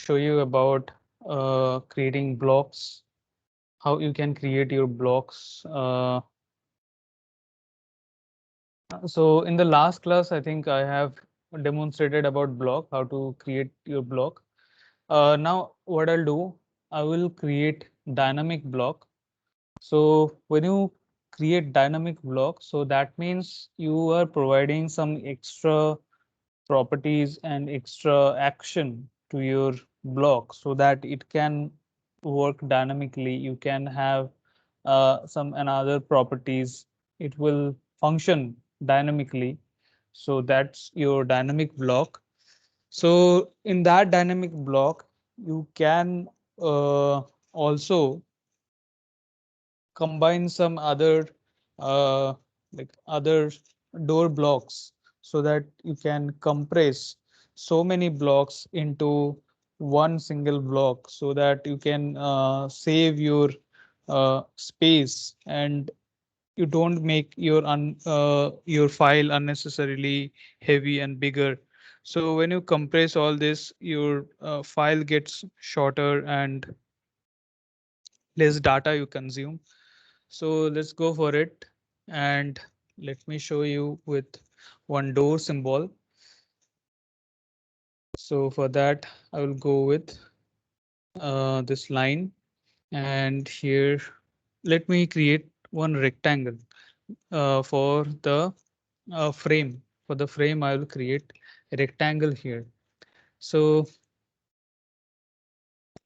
show you about creating blocks, how you can create your blocks. So in the last class, I think I have demonstrated about block, how to create your block. Now what I'll do, I will create dynamic block. So when you create dynamic block, so that means you are providing some extra properties and extra action to your block so that it can work dynamically. You can have some another properties. It will function dynamically. So that's your dynamic block. So in that dynamic block, you can also combine some other uh, like other door blocks so that you can compress so many blocks into one single block so that you can save your space and you don't make your file unnecessarily heavy and bigger. So when you compress all this, your file gets shorter and less data you consume. So let's go for it. And let me show you with one door symbol. So for that, I will go with this line. And here, let me create one rectangle for the frame. For the frame, I will create a rectangle here. So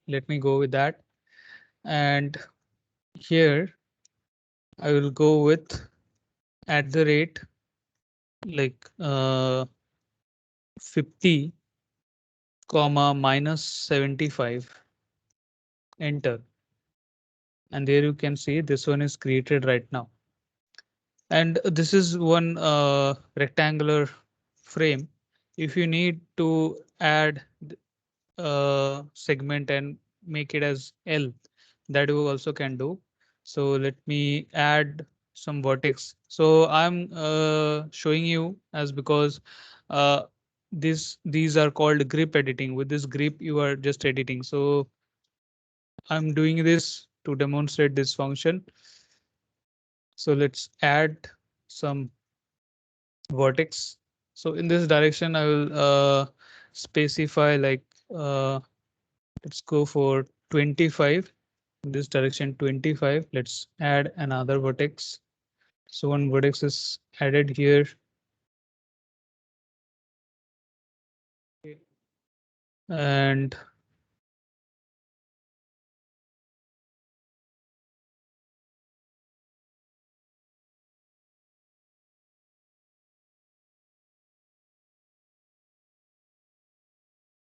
let me go with that. And here, I will go with at the rate like 50 comma minus 75, enter. And there you can see this one is created right now. And this is one rectangular frame. If you need to add segment and make it as L, that you also can do. So let me add some vertex. So I'm showing you as because uh, these are called grip editing. With this grip, you are just editing. So I'm doing this to demonstrate this function. So let's add some vertex. So in this direction, I will specify like let's go for 25. In this direction 25. Let's add another vertex. So one vertex is added here. And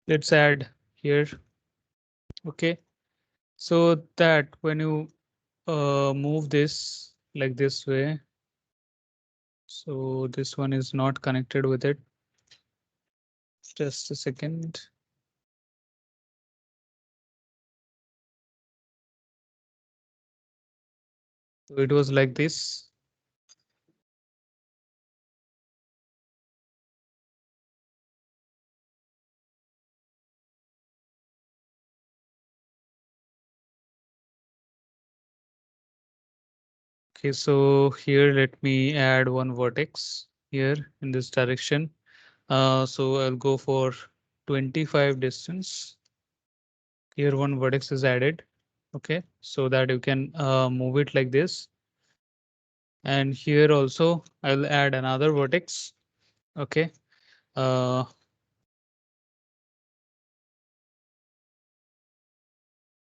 let's add here. Okay. So that when you move this like this way, so this one is not connected with it. Just a second. So it was like this. Okay, so here let me add one vertex here in this direction. So I'll go for 25 distance. Here one vertex is added. Okay, so that you can move it like this. And here also I'll add another vertex. Okay. Uh,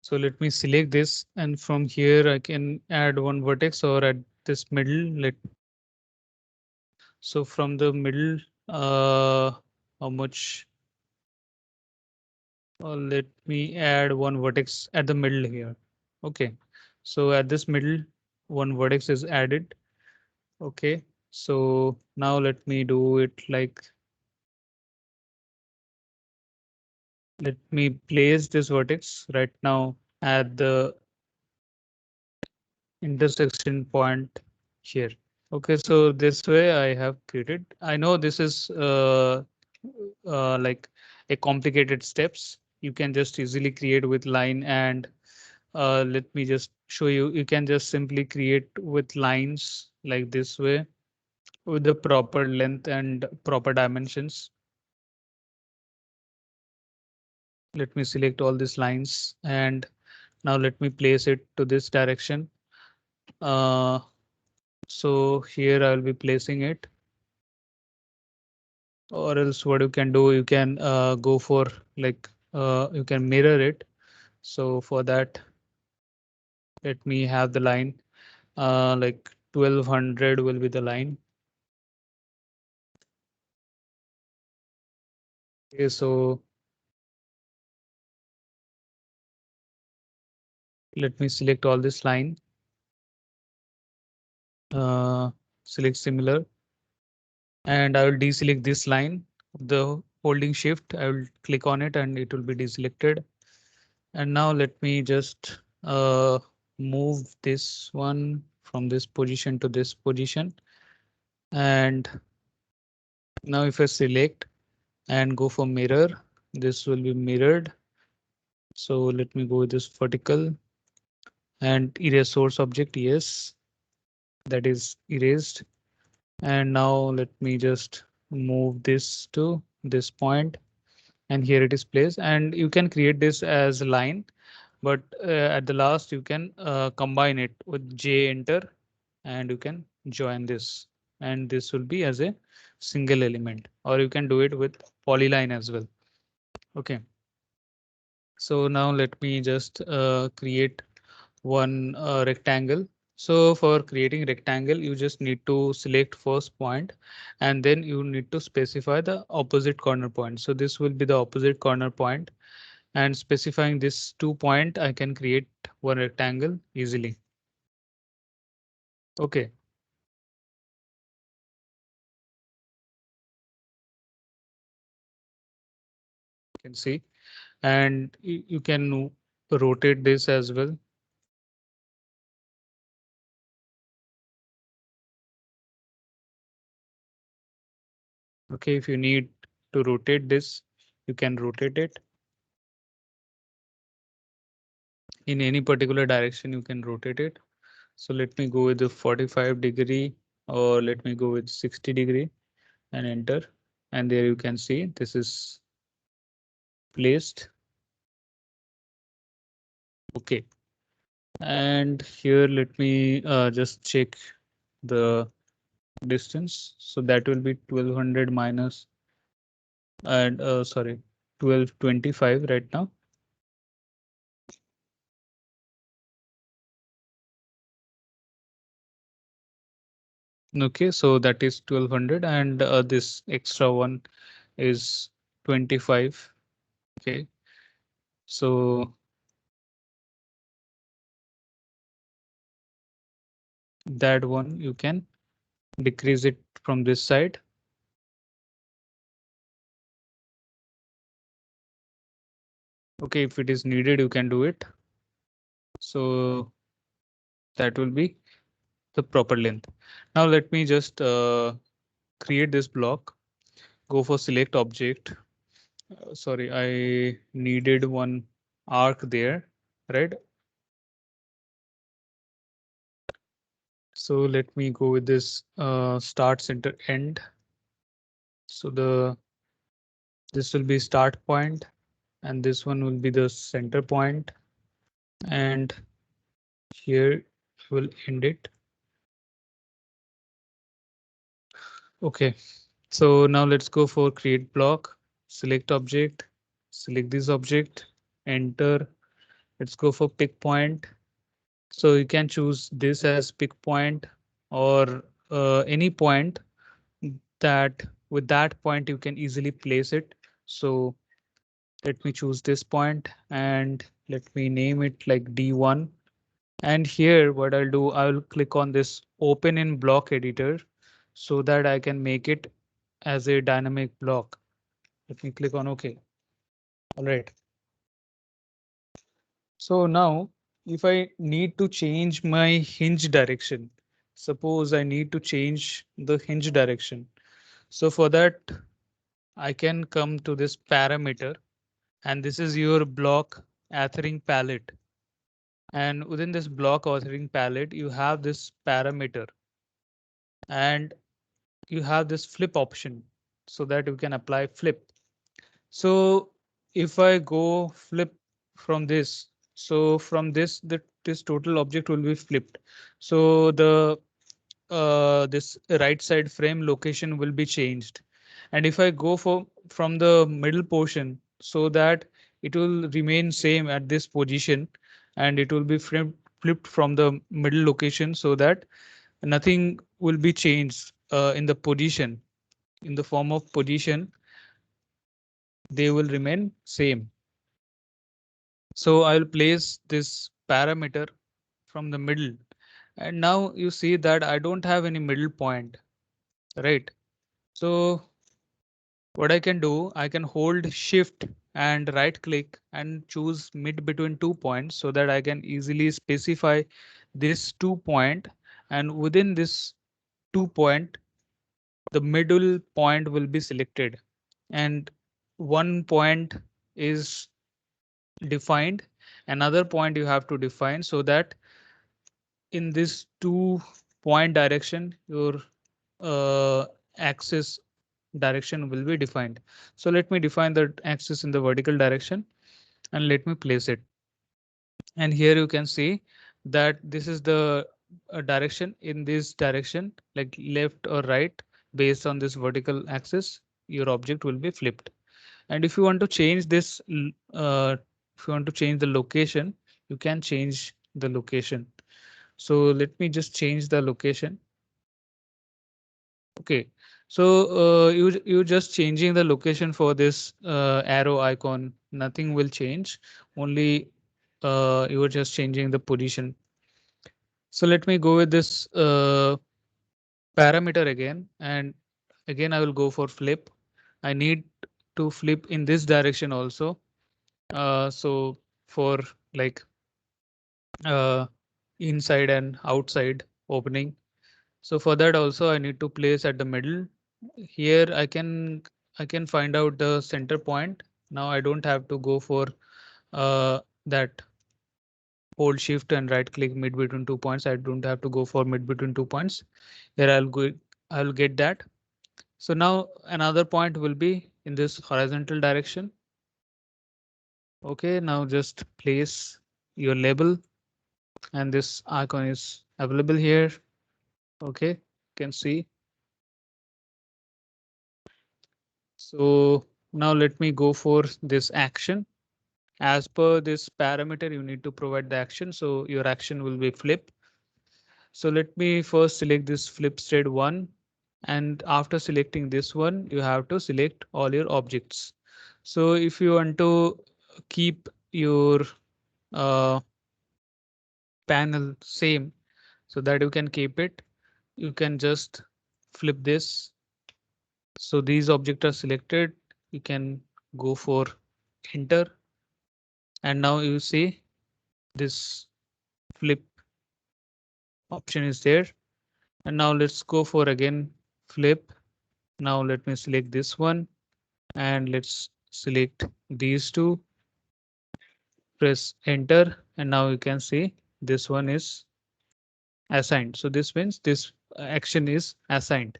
so let me select this, and from here I can add one vertex or at this middle. So from the middle, how much? Let me add one vertex at the middle here. Okay, so at this middle, one vertex is added. Okay, so now let me do it like, let me place this vertex right now at the intersection point here. Okay, so this way I have created. I know this is like a complicated steps. you can just easily create with line. And let me just show you. You can just simply create with lines like this way with the proper length and proper dimensions. Let me select all these lines and now let me place it to this direction. Uh, so here I'll be placing it, or else what you can do, you can go for like you can mirror it. So for that, let me have the line like 1200 will be the line. Okay, so let me select all this line. Uh, Select similar, and I will deselect this line. The holding shift, I will click on it and it will be deselected. And now let me just move this one from this position to this position. And now if I select and go for mirror, this will be mirrored. So let me go with this vertical and erase source object. Yes, that is erased. And now let me just move this to this point, and here it is placed. And you can create this as a line, but at the last you can combine it with J enter, and you can join this, and this will be as a single element, or you can do it with polyline as well. Okay, so now let me just create one rectangle. So for creating rectangle, you just need to select first point, and then you need to specify the opposite corner point. So this will be the opposite corner point, and specifying this 2 point, I can create one rectangle easily. Okay, you can see, and you can rotate this as well. Okay, if you need to rotate this, you can rotate it in any particular direction. You can rotate it. So let me go with the 45-degree, or let me go with 60-degree and enter. And there you can see this is placed. Okay. And here let me just check the distance. So that will be 1200 minus and sorry, 1225 right now. Okay, so that is 1200, and this extra one is 25. Okay, so that one you can decrease it from this side. Okay, if it is needed, you can do it. So that will be the proper length. Now let me just create this block. Go for select object. Sorry, I needed one arc there, right? So let me go with this start, center, end. So this will be start point, and this one will be the center point, and here will end it. Okay, so now let's go for create block, select object, select this object, enter. Let's go for pick point. So you can choose this as pick point, or any point that with that point you can easily place it. So let me choose this point and let me name it like D1. And here what I'll do, I'll click on this open in block editor so that I can make it as a dynamic block. Let me click on OK. All right. So now if I need to change my hinge direction, suppose I need to change the hinge direction. So for that, I can come to this parameter and this is your block authoring palette. And within this block authoring palette, you have this parameter and you have this flip option so that you can apply flip. So if I go flip from this, so from this total object will be flipped. So the this right side frame location will be changed. And if I go for from the middle portion, so that it will remain same at this position, and it will be flipped from the middle location, so that nothing will be changed in the position. In the form of position, they will remain same. So I'll place this parameter from the middle. And now you see that I don't have any middle point, right? So what I can do, I can hold shift and right click and choose mid between 2 points so that I can easily specify this 2 point, and within this 2 point, the middle point will be selected, and one point is defined, another point you have to define, so that in this 2 point direction your axis direction will be defined. So let me define the axis in the vertical direction and let me place it. And here you can see that this is the direction. In this direction, like left or right, based on this vertical axis, your object will be flipped. And if you want to change this, if you want to change the location, you can change the location. So let me just change the location. Okay, so you just changing the location for this arrow icon. Nothing will change. Only you are just changing the position. So let me go with this parameter again, and again I will go for flip. I need to flip in this direction also. So for like uh, inside and outside opening. So for that also I need to place at the middle. Here I can find out the center point. Now I don't have to go for that hold shift and right click mid between 2 points. I don't have to go for mid between 2 points. Here I'll get that. So now another point will be in this horizontal direction. Okay, now just place your label, and this icon is available here. Okay, you can see. So now let me go for this action. As per this parameter, you need to provide the action. So your action will be flip. So let me first select this flip state 1. And after selecting this one, you have to select all your objects. So if you want to keep your uh, panel same so that you can keep it, you can just flip this. So these objects are selected. You can go for enter. And now you see this flip option is there. And now let's go for again flip. Now let me select this one and let's select these two, press enter, and now you can see this one is assigned. So this means this action is assigned.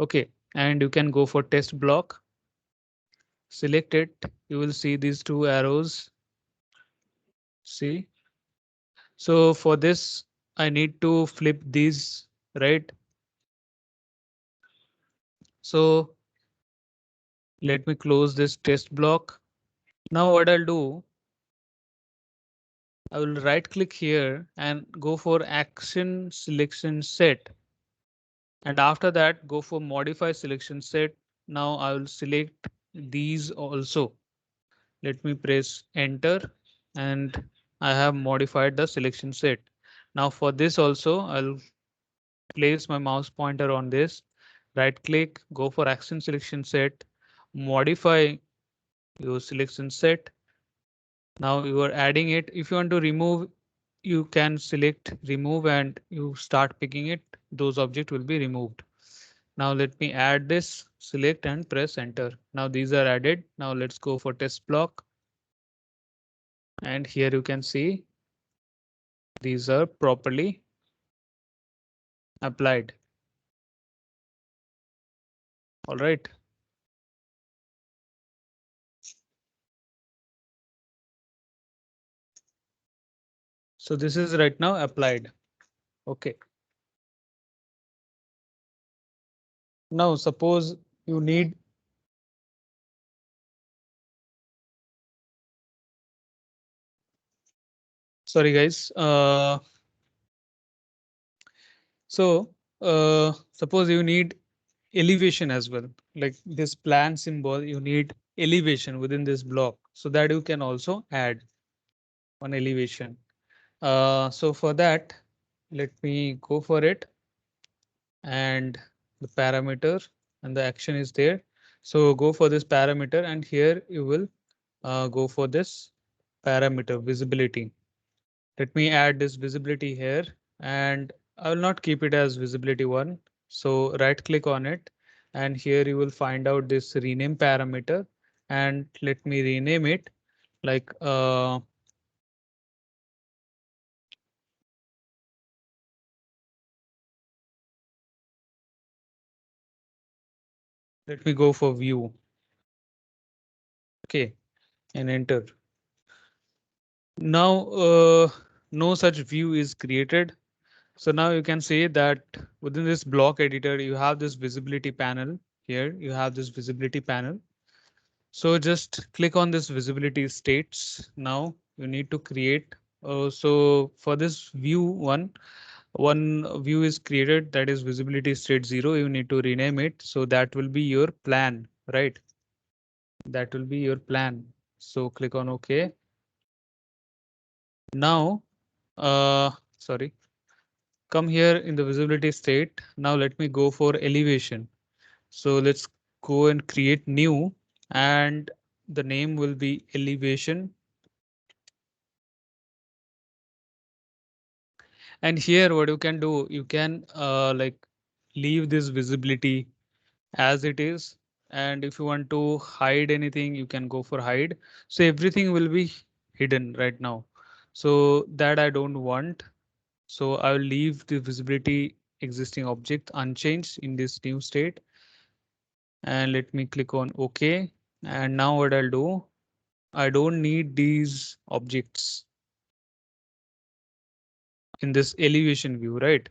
Okay, and you can go for test block, select it. You will see these two arrows. See, so for this I need to flip these, right? So let me close this test block. Now what I'll do, I will right click here and go for action selection set. And after that, go for modify selection set. Now I will select these also. Let me press enter, and I have modified the selection set. Now for this also, I'll place my mouse pointer on this, right click, go for action selection set, modify your selection set. Now you are adding it. If you want to remove, you can select remove and you start picking it. Those objects will be removed. Now let me add this, select and press enter. Now these are added. Now let's go for test block. And here you can see these are properly applied. All right. So this is right now applied. Okay. Now suppose you need sorry guys. Suppose you need elevation as well, like this plan symbol, you need elevation within this block so that you can also add one elevation. So for that, let me go for it and the parameter and the action is there. So go for this parameter and here you will go for this parameter visibility. Let me add this visibility here and I will not keep it as visibility one. So right click on it and here you will find out this rename parameter and let me rename it like let me go for view. Okay, and enter. Now no such view is created. So now you can say that within this block editor, you have this visibility panel here. You have this visibility panel. So just click on this visibility states. Now you need to create. So for this view one view is created that is visibility state 0. You need to rename it. So that will be your plan, right? That will be your plan. So click on OK. Now, sorry, come here in the visibility state. Now let me go for elevation. So let's go and create new and the name will be elevation. And here what you can do, you can like leave this visibility as it is. And if you want to hide anything, you can go for hide. So everything will be hidden right now. So that I don't want. So I will leave the visibility existing object unchanged in this new state. And let me click on OK. And now what I'll do, I don't need these objects in this elevation view, right?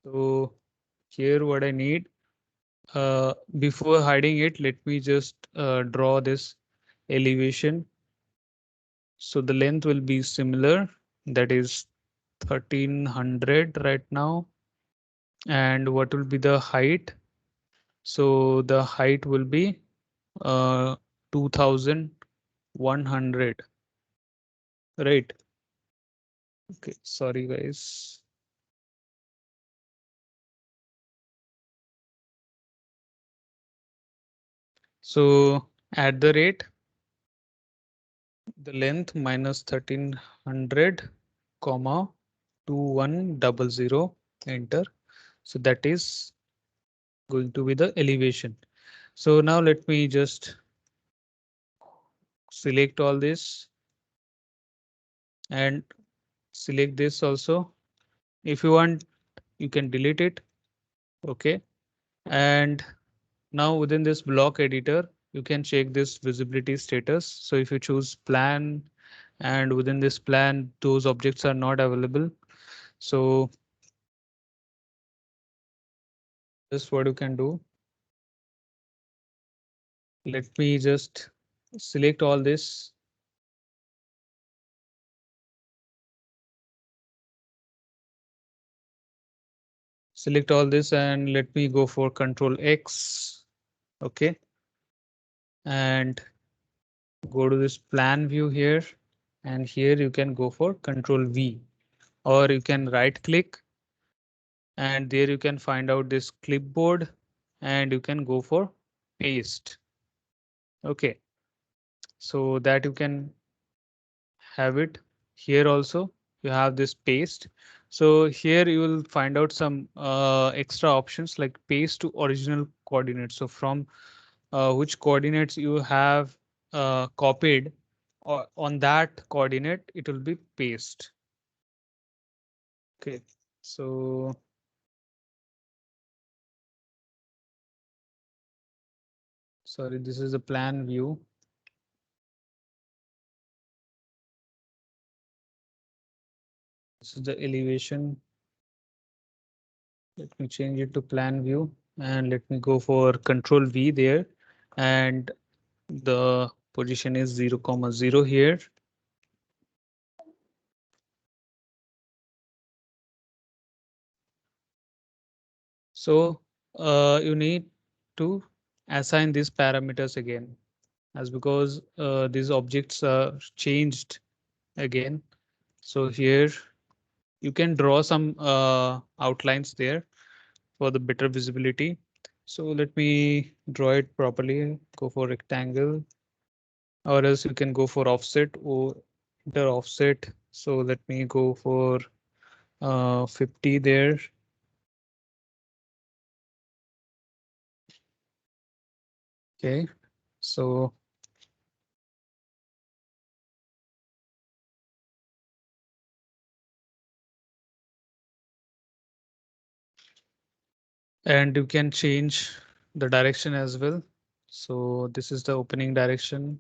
So here what I need, before hiding it, let me just draw this elevation. So the length will be similar, that is 1300 right now. And what will be the height? So the height will be 2100, right? Okay, sorry guys. So at the rate, the length minus 1300, comma 2100, enter. So that is going to be the elevation. So now let me just select all this and select this also. If you want, you can delete it. Okay. And now within this block editor, you can check this visibility status. So if you choose plan and within this plan, those objects are not available. So this is what you can do. Let me just select all this. Select all this and let me go for Control X. Okay. And go to this plan view here. And here you can go for Control V, or you can right click and there you can find out this clipboard and you can go for paste. Okay, so that you can have it here also. You have this paste. So here you will find out some extra options like paste to original coordinates. So from which coordinates you have copied on that coordinate, it will be paste. Okay, so sorry, this is the plan view. This is the elevation. Let me change it to plan view and let me go for Control V there, and the position is 0,0 here. So you need to assign these parameters again, as because these objects are changed again. So here you can draw some outlines there for the better visibility. So let me draw it properly. Go for rectangle, or else you can go for offset or enter offset. So let me go for 50 there. Okay, so and you can change the direction as well. So this is the opening direction.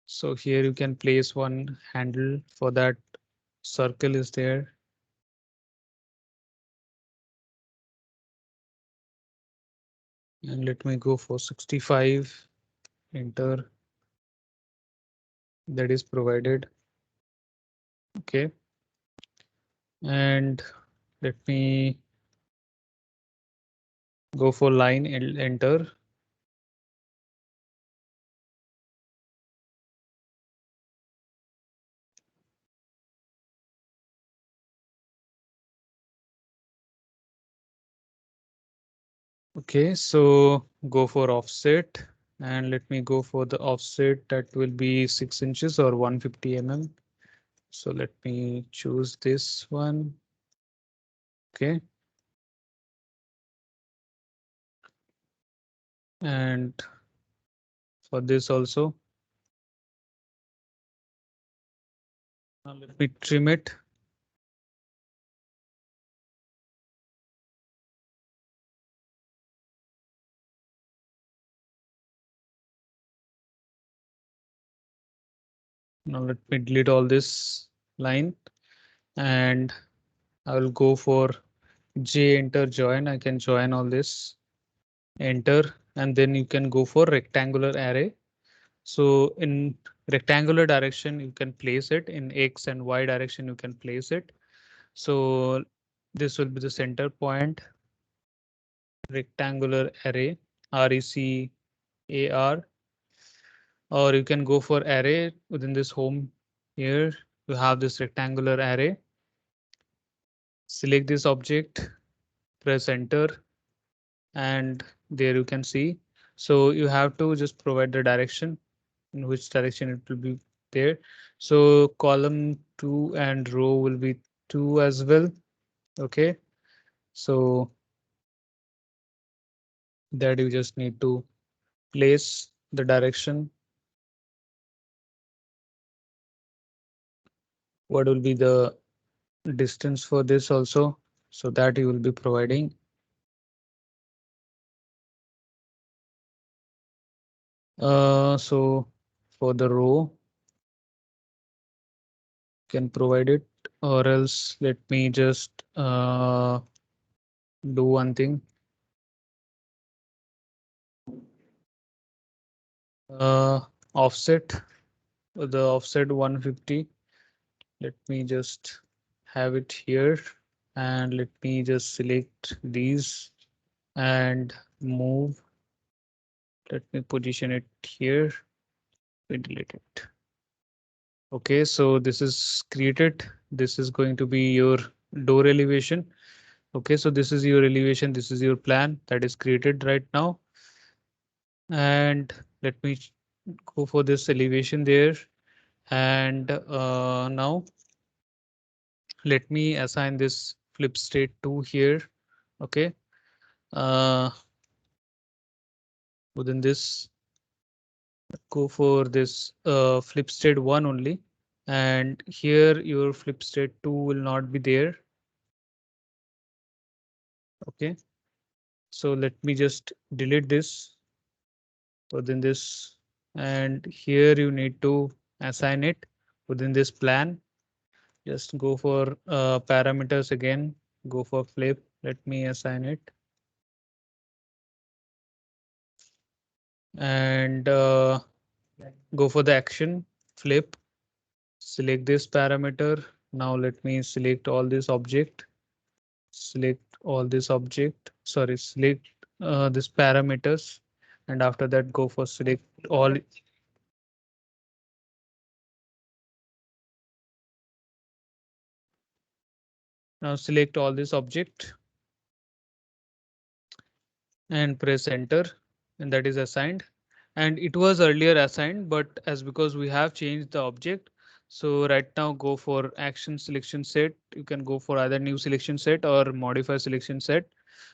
So here you can place one handle for that circle is there. And let me go for 65, enter, that is provided. Okay. And let me go for line and enter. Okay, so go for offset and let me go for the offset that will be 6 inches or 150 mm. So let me choose this one. Okay. And for this also, now let me trim it. Now let me delete all this line and I will go for J enter join. I can join all this, enter, and then you can go for rectangular array. So in rectangular direction, you can place it in X and Y direction, you can place it. So this will be the center point, rectangular array, RECAR, or you can go for array within this home. Here you have this rectangular array. Select this object, press enter, and there you can see. So you have to just provide the direction in which direction it will be there. So column 2 and row will be 2 as well. Okay, so that you just need to place the direction. What will be the distance for this also? So that you will be providing. So for the row, can provide it, or else let me just do one thing. Offset, the offset 150. Let me just have it here and let me just select these and move. Let me position it here. We delete it. Okay, so this is created. This is going to be your door elevation. Okay, so this is your elevation. This is your plan that is created right now. And let me go for this elevation there. And now let me assign this flip state 2 here. Okay. Within this Go for this flip state 1 only, and here your flip state 2 will not be there. Okay, so let me just delete this within this, and here you need to assign it within this plan. Just go for parameters again, go for flip. Let me assign it. And go for the action, flip, select this parameter. Now let me select all this object, select all this object, sorry, select this parameters. And after that, go for select all. Now select all this object and press enter, and that is assigned. And it was earlier assigned, but as because we have changed the object, so right now go for action selection set. You can go for either new selection set or modify selection set.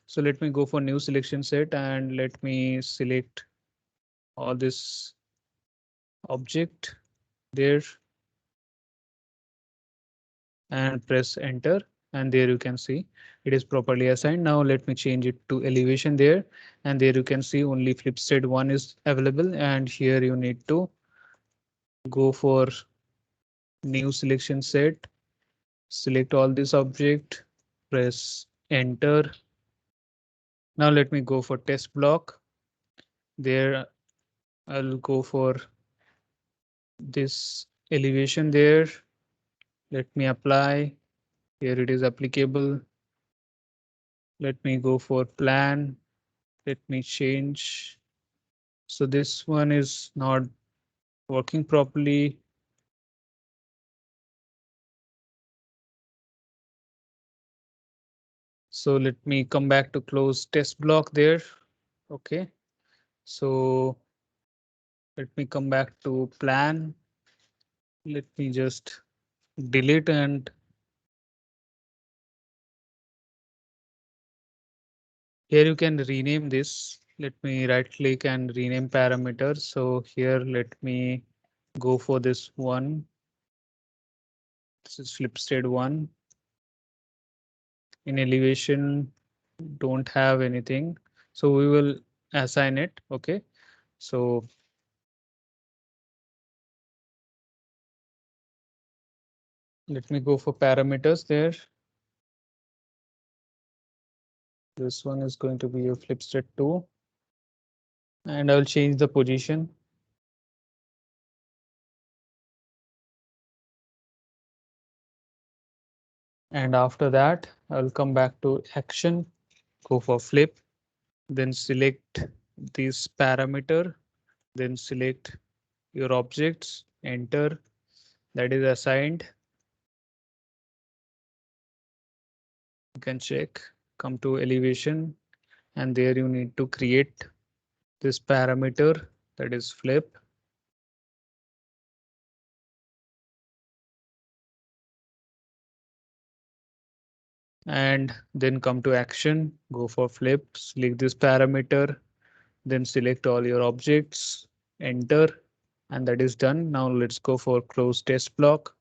So let me go for new selection set and let me select all this object there and press enter. And there you can see it is properly assigned. Now let me change it to elevation there, and there you can see only flip state 1 is available. And here you need to go for new selection set, select all this object, press enter. Now let me go for test block. There I'll go for this elevation there. Let me apply. Here it is applicable. Let me go for plan. Let me change. So this one is not working properly. So let me come back to close test block there. Okay, so let me come back to plan. Let me just delete, and here you can rename this. Let me right click and rename parameters. So here let me go for this one. This is flip state 1. In elevation don't have anything, so we will assign it. Okay, so let me go for parameters there. This one is going to be your flip state 2, and I'll change the position. And after that, I'll come back to action, go for flip, then select this parameter, then select your objects, enter, that is assigned. You can check, come to elevation, and there you need to create this parameter, that is flip. And then come to action, go for flip, select this parameter, then select all your objects, enter, and that is done. Now let's go for close test block.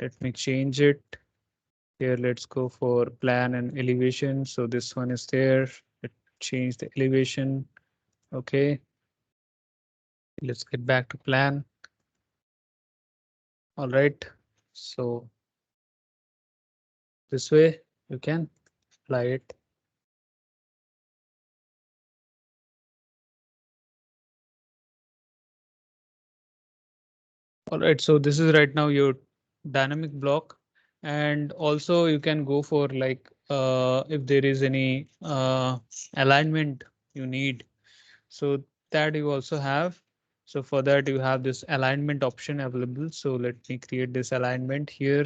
Let me change it. Here, let's go for plan and elevation. So this one is there. Let's change the elevation. Okay. Let's get back to plan. All right. So this way you can apply it. All right. So this is right now your dynamic block. And also you can go for like if there is any alignment you need. So that you also have. So for that you have this alignment option available. So let me create this alignment here.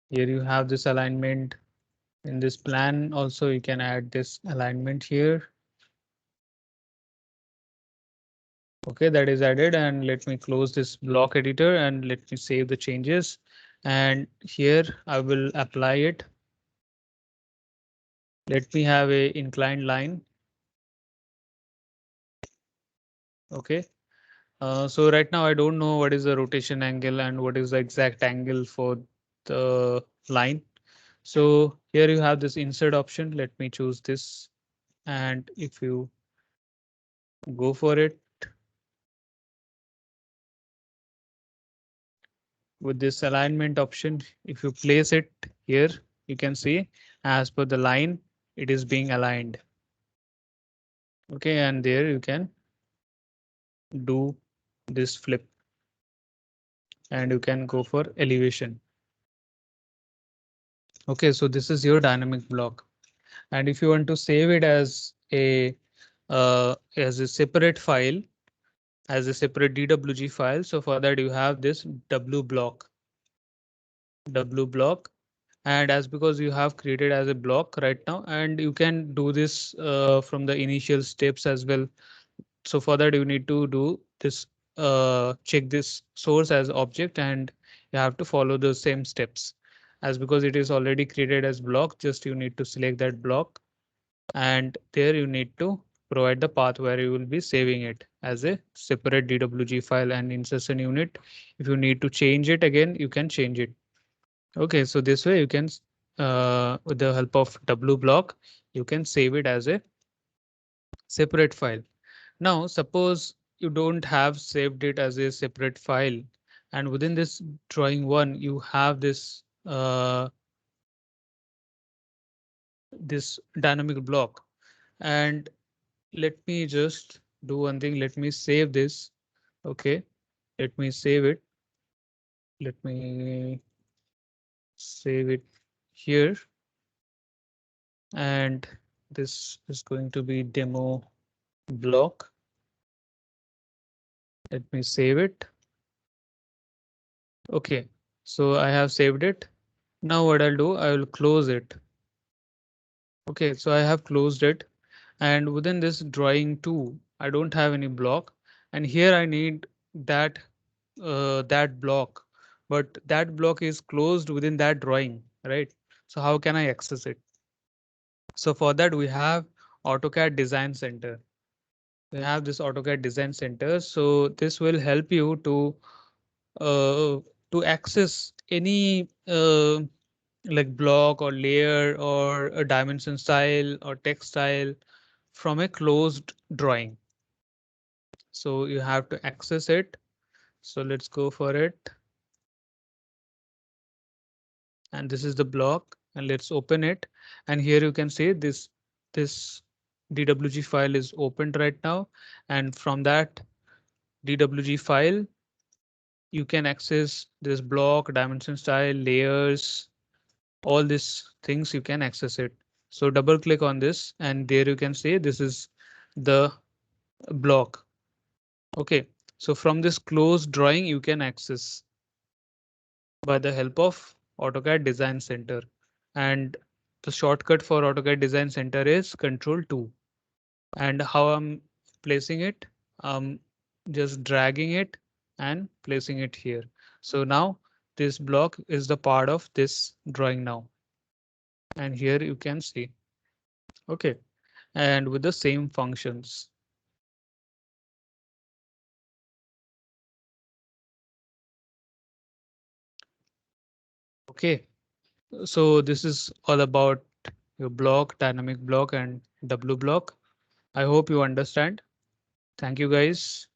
Here you have this alignment. In this plan also you can add this alignment here. Okay, that is added, and let me close this block editor and let me save the changes. And here I will apply it. Let me have a inclined line. Okay. So right now I don't know what is the rotation angle and what is the exact angle for the line. So here you have this insert option. Let me choose this. And if you go for it with this alignment option, if you place it here, you can see as per the line, it is being aligned. Okay, and there you can do this flip and you can go for elevation. Okay, so this is your dynamic block. And if you want to save it as a separate file, as a separate DWG file, so for that you have this W block, and as because you have created as a block right now, and you can do this from the initial steps as well. So for that you need to do this, check this source as object, and you have to follow the same steps. As because it is already created as block, just you need to select that block, and there you need to provide the path where you will be saving it as a separate DWG file and insertion unit. If you need to change it again, you can change it. Okay, so this way you can, with the help of W block, you can save it as a separate file. Now, suppose you don't have saved it as a separate file, and within this drawing one, you have this dynamic block. And let me just do one thing. Let me save this. Okay, let me save it. Let me save it here. And this is going to be demo block. Let me save it. Okay, so I have saved it. Now what I'll do, I will close it. Okay, so I have closed it. And within this drawing 2, I don't have any block. And here I need that that block, but that block is closed within that drawing, right? So how can I access it? So for that we have AutoCAD Design Center. We have this AutoCAD Design Center. So this will help you uh, to access any like block or layer or a dimension style or text style from a closed drawing. So you have to access it. So let's go for it. And this is the block, and let's open it. And here you can see this DWG file is opened right now. And from that DWG file, you can access this block, dimension style, layers, all these things you can access it. So double click on this, and there you can see this is the block. Okay, so from this closed drawing you can access by the help of AutoCAD Design Center. And the shortcut for AutoCAD Design Center is Control 2. And how I'm placing it, just dragging it and placing it here. So now this block is the part of this drawing now. And here you can see. Okay, and with the same functions. Okay, so this is all about your block, dynamic block and W block. I hope you understand. Thank you guys.